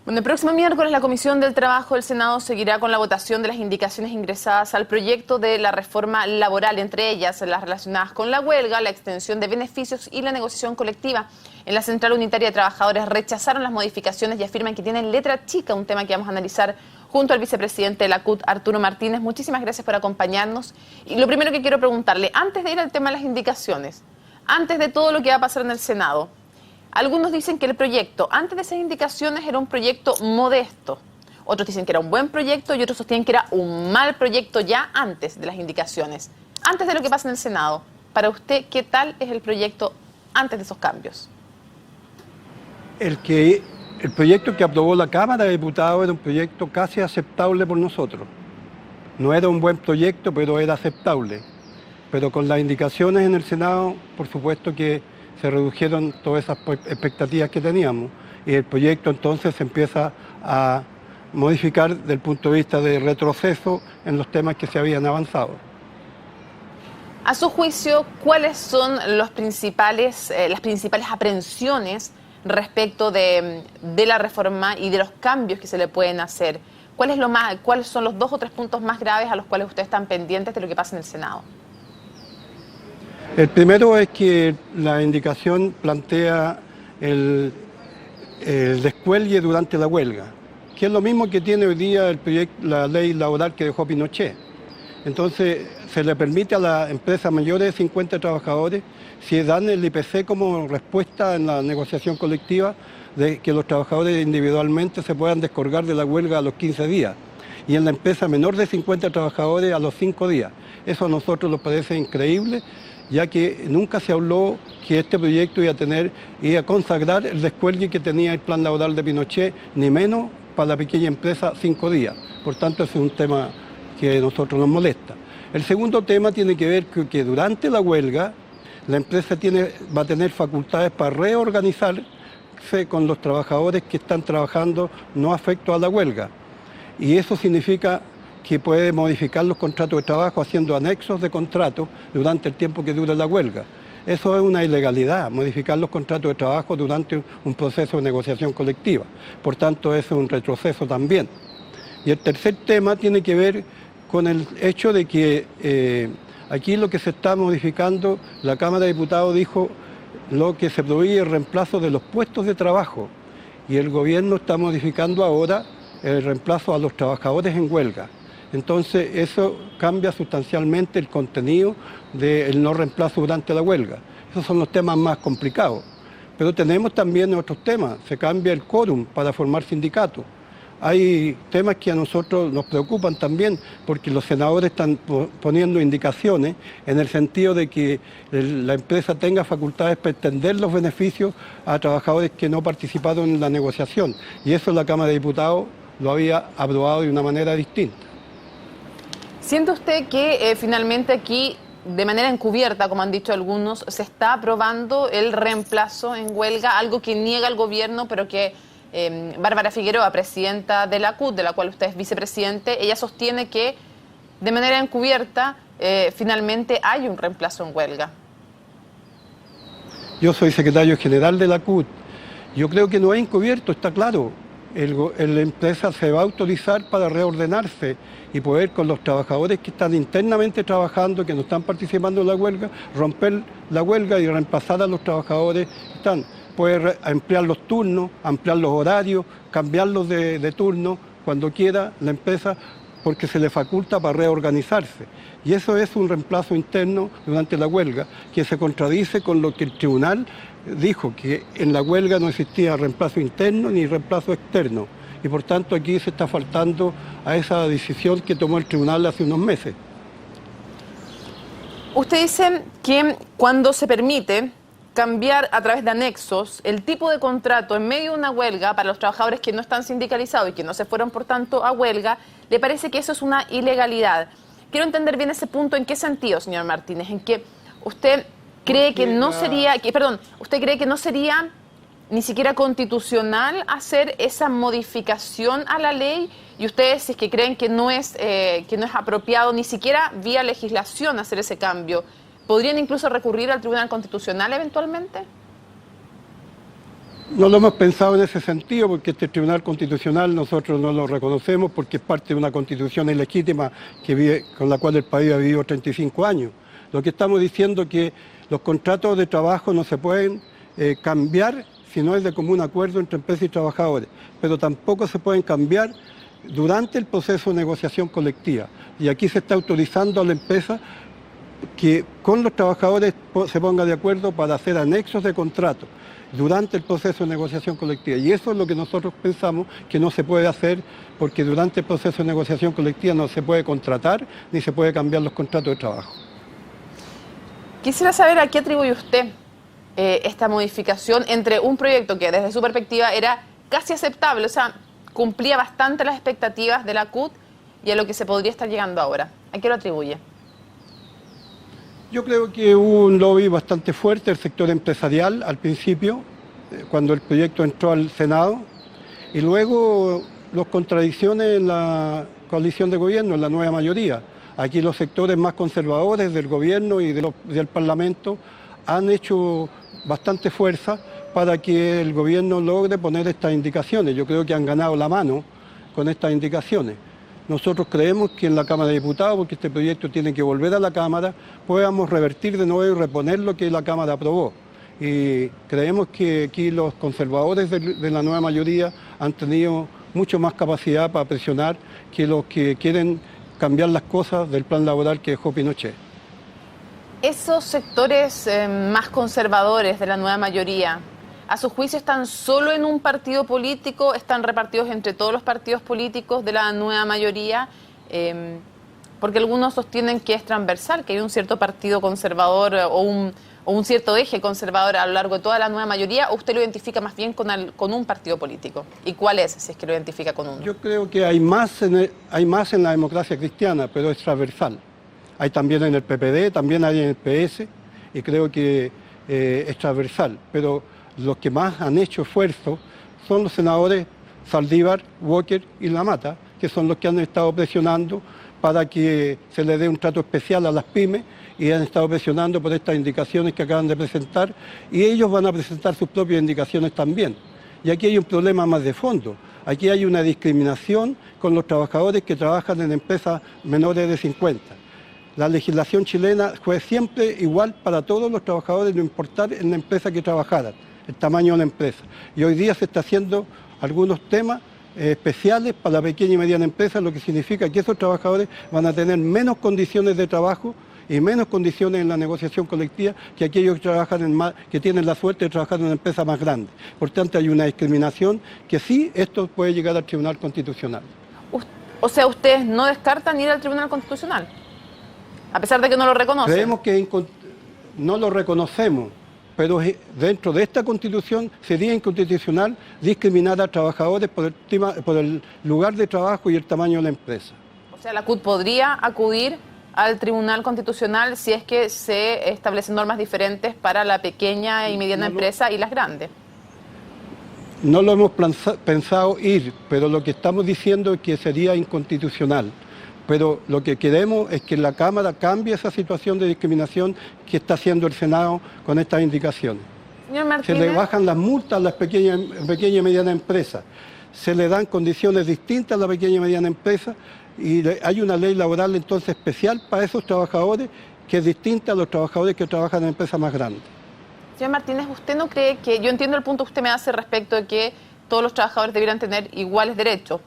Bueno, el próximo miércoles la Comisión del Trabajo del Senado seguirá con la votación de las indicaciones ingresadas al proyecto de la reforma laboral, entre ellas las relacionadas con la huelga, la extensión de beneficios y la negociación colectiva. En la Central Unitaria de Trabajadores rechazaron las modificaciones y afirman que tienen letra chica, un tema que vamos a analizar junto al vicepresidente de la CUT, Arturo Martínez. Muchísimas gracias por acompañarnos. Y lo primero que quiero preguntarle, antes de ir al tema de las indicaciones, antes de todo lo que va a pasar en el Senado, algunos dicen que el proyecto, antes de esas indicaciones, era un proyecto modesto. Otros dicen que era un buen proyecto y otros sostienen que era un mal proyecto ya antes de las indicaciones. Antes de lo que pasa en el Senado, para usted, ¿qué tal es el proyecto antes de esos cambios? El proyecto que aprobó la Cámara de Diputados era un proyecto casi aceptable por nosotros. No era un buen proyecto, pero era aceptable. Pero con las indicaciones en el Senado, por supuesto que se redujeron todas esas expectativas que teníamos y el proyecto entonces se empieza a modificar desde el punto de vista de retroceso en los temas que se habían avanzado. A su juicio, ¿cuáles son las principales aprehensiones respecto de la reforma y de los cambios que se le pueden hacer? ¿Cuáles son los 2 o 3 puntos más graves a los cuales ustedes están pendientes de lo que pasa en el Senado? El primero es que la indicación plantea el descuelgue durante la huelga, que es lo mismo que tiene hoy día la ley laboral que dejó Pinochet. Entonces, se le permite a las empresas mayores de 50 trabajadores, si dan el IPC como respuesta en la negociación colectiva, de que los trabajadores individualmente se puedan descolgar de la huelga a los 15 días. Y en la empresa menor de 50 trabajadores a los 5 días. Eso a nosotros nos parece increíble, ya que nunca se habló que este proyecto iba a consagrar el descuelgue que tenía el plan laboral de Pinochet, ni menos para la pequeña empresa 5 días. Por tanto, ese es un tema que a nosotros nos molesta. El segundo tema tiene que ver con que durante la huelga la empresa va a tener facultades para reorganizarse con los trabajadores que están trabajando no afectos a la huelga. Y eso significa que puede modificar los contratos de trabajo haciendo anexos de contrato durante el tiempo que dure la huelga. Eso es una ilegalidad, modificar los contratos de trabajo durante un proceso de negociación colectiva. Por tanto, eso es un retroceso también. Y el tercer tema tiene que ver con el hecho de que aquí lo que se está modificando, la Cámara de Diputados dijo lo que se prohíbe el reemplazo de los puestos de trabajo. Y el gobierno está modificando ahora el reemplazo a los trabajadores en huelga. Entonces eso cambia sustancialmente el contenido del no reemplazo durante la huelga. Esos son los temas más complicados. Pero tenemos también otros temas. Se cambia el quórum para formar sindicatos. Hay temas que a nosotros nos preocupan también porque los senadores están poniendo indicaciones en el sentido de que la empresa tenga facultades para extender los beneficios a trabajadores que no participaron en la negociación. Y eso la Cámara de Diputados lo había aprobado de una manera distinta. ¿Siente usted que finalmente aquí, de manera encubierta, como han dicho algunos, se está aprobando el reemplazo en huelga, algo que niega el gobierno, pero que Bárbara Figueroa, presidenta de la CUT, de la cual usted es vicepresidente, ella sostiene que de manera encubierta finalmente hay un reemplazo en huelga? Yo soy secretario general de la CUT. Yo creo que no es encubierto, está claro. La empresa se va a autorizar para reordenarse y poder con los trabajadores que están internamente trabajando, que no están participando en la huelga, romper la huelga y reemplazar a los trabajadores que están. Puede ampliar los turnos, ampliar los horarios, cambiarlos de turno cuando quiera la empresa, porque se le faculta para reorganizarse. Y eso es un reemplazo interno durante la huelga, que se contradice con lo que el tribunal dijo, que en la huelga no existía reemplazo interno ni reemplazo externo. Y por tanto aquí se está faltando a esa decisión que tomó el tribunal hace unos meses. Usted dice que cuando se permite cambiar a través de anexos el tipo de contrato en medio de una huelga para los trabajadores que no están sindicalizados y que no se fueron por tanto a huelga, ¿le parece que eso es una ilegalidad? Quiero entender bien ese punto. ¿En qué sentido, señor Martínez? ¿En que usted cree que no sería, usted cree que no sería ni siquiera constitucional hacer esa modificación a la ley? Y ustedes, si es que creen que no es apropiado ni siquiera vía legislación hacer ese cambio, ¿podrían incluso recurrir al Tribunal Constitucional eventualmente? No lo hemos pensado en ese sentido porque este Tribunal Constitucional nosotros no lo reconocemos porque es parte de una constitución ilegítima con la cual el país ha vivido 35 años. Lo que estamos diciendo es que los contratos de trabajo no se pueden cambiar si no es de común acuerdo entre empresas y trabajadores, pero tampoco se pueden cambiar durante el proceso de negociación colectiva. Y aquí se está autorizando a la empresa que con los trabajadores se ponga de acuerdo para hacer anexos de contrato durante el proceso de negociación colectiva. Y eso es lo que nosotros pensamos que no se puede hacer porque durante el proceso de negociación colectiva no se puede contratar ni se puede cambiar los contratos de trabajo. Quisiera saber a qué atribuye usted esta modificación entre un proyecto que desde su perspectiva era casi aceptable, o sea, cumplía bastante las expectativas de la CUT y a lo que se podría estar llegando ahora. ¿A qué lo atribuye? Yo creo que hubo un lobby bastante fuerte del sector empresarial al principio, cuando el proyecto entró al Senado, y luego las contradicciones en la coalición de gobierno, en la nueva mayoría. Aquí los sectores más conservadores del gobierno y del Parlamento han hecho bastante fuerza para que el gobierno logre poner estas indicaciones. Yo creo que han ganado la mano con estas indicaciones. Nosotros creemos que en la Cámara de Diputados, porque este proyecto tiene que volver a la Cámara, podamos revertir de nuevo y reponer lo que la Cámara aprobó. Y creemos que aquí los conservadores de la nueva mayoría han tenido mucho más capacidad para presionar que los que quieren cambiar las cosas del plan laboral que dejó Pinochet. Esos sectores más conservadores de la nueva mayoría, ¿a su juicio están solo en un partido político? ¿Están repartidos entre todos los partidos políticos de la nueva mayoría? Porque algunos sostienen que es transversal, que hay un cierto partido conservador o un cierto eje conservador a lo largo de toda la nueva mayoría, ¿o usted lo identifica más bien con un partido político? ¿Y cuál es, si es que lo identifica con uno? Yo creo que hay más en la democracia cristiana, pero es transversal. Hay también en el PPD, también hay en el PS, y creo que es transversal. Pero los que más han hecho esfuerzo son los senadores Saldívar, Walker y Lamata, que son los que han estado presionando para que se le dé un trato especial a las pymes y han estado presionando por estas indicaciones que acaban de presentar y ellos van a presentar sus propias indicaciones también. Y aquí hay un problema más de fondo. Aquí hay una discriminación con los trabajadores que trabajan en empresas menores de 50. La legislación chilena fue siempre igual para todos los trabajadores, no importar en la empresa que trabajaran, el tamaño de la empresa. Y hoy día se está haciendo algunos temas especiales para la pequeña y mediana empresa, lo que significa que esos trabajadores van a tener menos condiciones de trabajo y menos condiciones en la negociación colectiva que aquellos que trabajan que tienen la suerte de trabajar en una empresa más grande. Por tanto, hay una discriminación que sí, esto puede llegar al Tribunal Constitucional. O sea, ¿ustedes no descartan ir al Tribunal Constitucional? A pesar de que no lo reconocen. Creemos que no lo reconocemos, pero dentro de esta Constitución sería inconstitucional discriminar a trabajadores por el lugar de trabajo y el tamaño de la empresa. O sea, la CUT podría acudir al Tribunal Constitucional si es que se establecen normas diferentes para la pequeña y mediana empresa y las grandes. No lo hemos pensado ir, pero lo que estamos diciendo es que sería inconstitucional. Pero lo que queremos es que la Cámara cambie esa situación de discriminación que está haciendo el Senado con estas indicaciones. Señor Martínez, se le bajan las multas a las pequeñas y medianas empresas, se le dan condiciones distintas a la pequeña y mediana empresa y hay una ley laboral entonces especial para esos trabajadores que es distinta a los trabajadores que trabajan en empresas más grandes. Señor Martínez, ¿usted no cree que, yo entiendo el punto que usted me hace respecto de que todos los trabajadores debieran tener iguales derechos,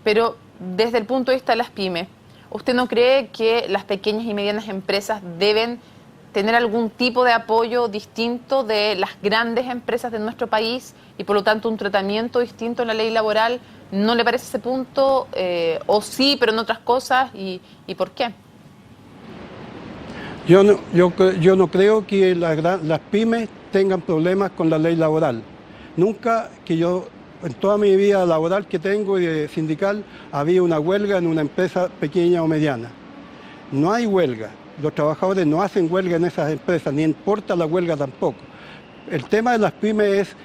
pero desde el punto de vista de las pymes, ¿usted no cree que las pequeñas y medianas empresas deben tener algún tipo de apoyo distinto de las grandes empresas de nuestro país y por lo tanto un tratamiento distinto en la ley laboral? ¿No le parece ese punto? ¿O sí, pero en otras cosas? ¿Y por qué? Yo no creo que las pymes tengan problemas con la ley laboral. Nunca que yo... En toda mi vida laboral que tengo y de sindical, había una huelga en una empresa pequeña o mediana. No hay huelga. Los trabajadores no hacen huelga en esas empresas, ni importa la huelga tampoco. El tema de las pymes es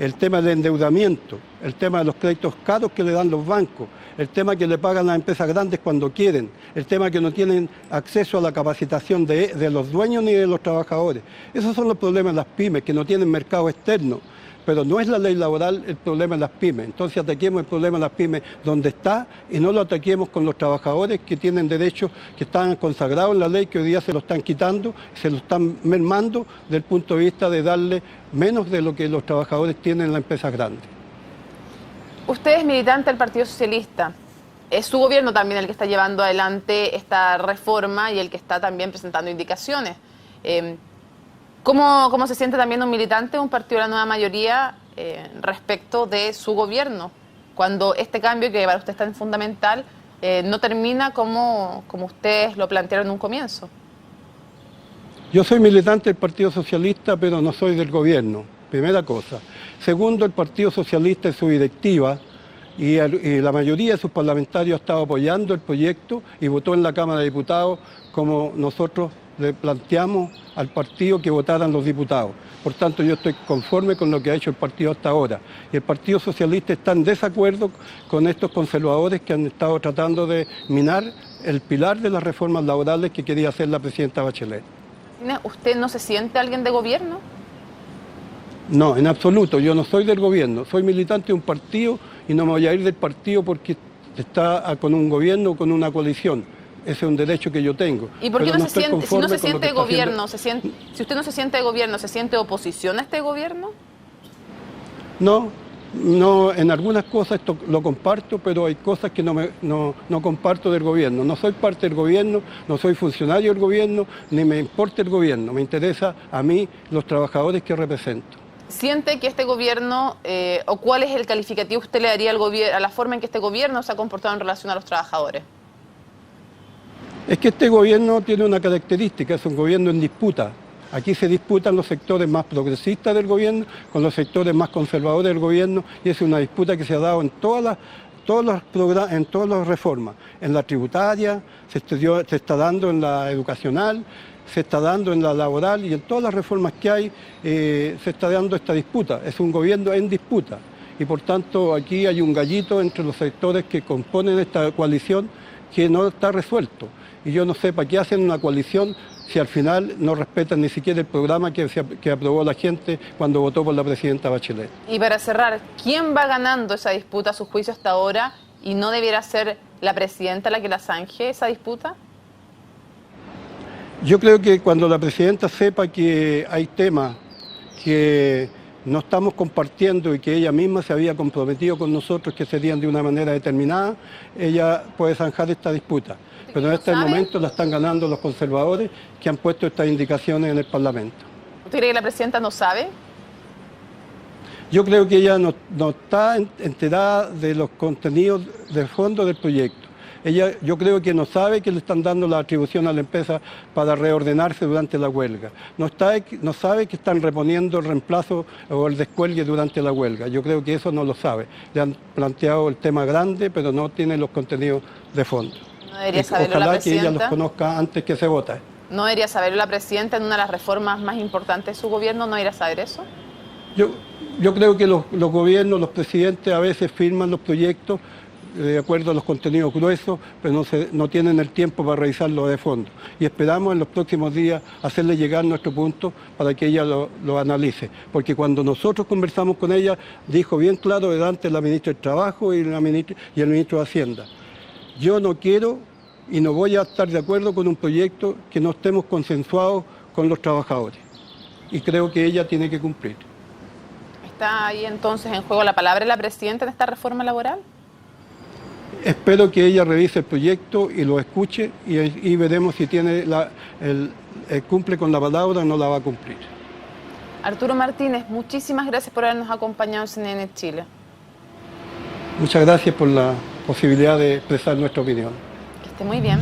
el tema del endeudamiento, el tema de los créditos caros que le dan los bancos, el tema que le pagan las empresas grandes cuando quieren, el tema que no tienen acceso a la capacitación de los dueños ni de los trabajadores. Esos son los problemas de las pymes, que no tienen mercado externo. pero no es la ley laboral el problema de las pymes. Entonces ataquemos el problema de las pymes donde está y no lo ataquemos con los trabajadores que tienen derechos que están consagrados en la ley, que hoy día se lo están quitando, se lo están mermando desde el punto de vista de darle menos de lo que los trabajadores tienen en las empresas grandes. Usted es militante del Partido Socialista. Es su gobierno también el que está llevando adelante esta reforma y el que está también presentando indicaciones. ¿Cómo se siente también un militante de un partido de la nueva mayoría respecto de su gobierno? Cuando este cambio, que para usted es tan fundamental, no termina como ustedes lo plantearon en un comienzo. Yo soy militante del Partido Socialista, pero no soy del gobierno, primera cosa. Segundo, el Partido Socialista en su directiva y la mayoría de sus parlamentarios ha estado apoyando el proyecto y votó en la Cámara de Diputados como nosotros le planteamos al partido que votaran los diputados. Por tanto, yo estoy conforme con lo que ha hecho el partido hasta ahora. Y el Partido Socialista está en desacuerdo con estos conservadores que han estado tratando de minar el pilar de las reformas laborales que quería hacer la presidenta Bachelet. ¿Usted no se siente alguien de gobierno? No, en absoluto. Yo no soy del gobierno. Soy militante de un partido y no me voy a ir del partido porque está con un gobierno o con una coalición. Ese es un derecho que yo tengo. ¿Y por qué no se siente, si no se siente de gobierno, si usted no se siente de gobierno, ¿se siente oposición a este gobierno? No, en algunas cosas esto lo comparto, pero hay cosas que no comparto del gobierno. No soy parte del gobierno, no soy funcionario del gobierno, ni me importa el gobierno. Me interesa a mí los trabajadores que represento. ¿Siente que este gobierno, o cuál es el calificativo que usted le daría a la forma en que este gobierno se ha comportado en relación a los trabajadores? Es que este gobierno tiene una característica, es un gobierno en disputa. Aquí se disputan los sectores más progresistas del gobierno con los sectores más conservadores del gobierno y es una disputa que se ha dado en todas las reformas. En la tributaria, se está dando en la educacional, se está dando en la laboral y en todas las reformas que hay se está dando esta disputa. Es un gobierno en disputa y por tanto aquí hay un gallito entre los sectores que componen esta coalición que no está resuelto. Y yo no sé para qué hacen una coalición si al final no respetan ni siquiera el programa que aprobó la gente cuando votó por la presidenta Bachelet. Y para cerrar, ¿quién va ganando esa disputa a su juicio hasta ahora y no debiera ser la presidenta la que la zanje esa disputa? Yo creo que cuando la presidenta sepa que hay temas que no estamos compartiendo y que ella misma se había comprometido con nosotros que serían de una manera determinada, ella puede zanjar esta disputa. Pero en este momento la están ganando los conservadores que han puesto estas indicaciones en el Parlamento. ¿Usted cree que la presidenta no sabe? Yo creo que ella no está enterada de los contenidos de fondo del proyecto. Yo creo que no sabe que le están dando la atribución a la empresa para reordenarse durante la huelga. No sabe que están reponiendo el reemplazo o el descuelgue durante la huelga. Yo creo que eso no lo sabe. Le han planteado el tema grande, pero no tiene los contenidos de fondo. ¿No debería saberlo ojalá la presidenta? Que ella los conozca antes que se vote. ¿No debería saberlo la presidenta en una de las reformas más importantes de su gobierno? ¿No debería saber eso? Yo creo que los gobiernos, los presidentes a veces firman los proyectos de acuerdo a los contenidos gruesos, pero no tienen el tiempo para revisarlo de fondo. Y esperamos en los próximos días hacerle llegar nuestro punto para que ella lo analice. Porque cuando nosotros conversamos con ella, dijo bien claro delante de la ministra del Trabajo y el ministro de Hacienda: yo no quiero y no voy a estar de acuerdo con un proyecto que no estemos consensuados con los trabajadores. Y creo que ella tiene que cumplir. ¿Está ahí entonces en juego la palabra de la presidenta en esta reforma laboral? Espero que ella revise el proyecto y lo escuche y veremos si tiene cumple con la palabra o no la va a cumplir. Arturo Martínez, muchísimas gracias por habernos acompañado en CNN Chile. Muchas gracias por la posibilidad de expresar nuestra opinión. Que esté muy bien.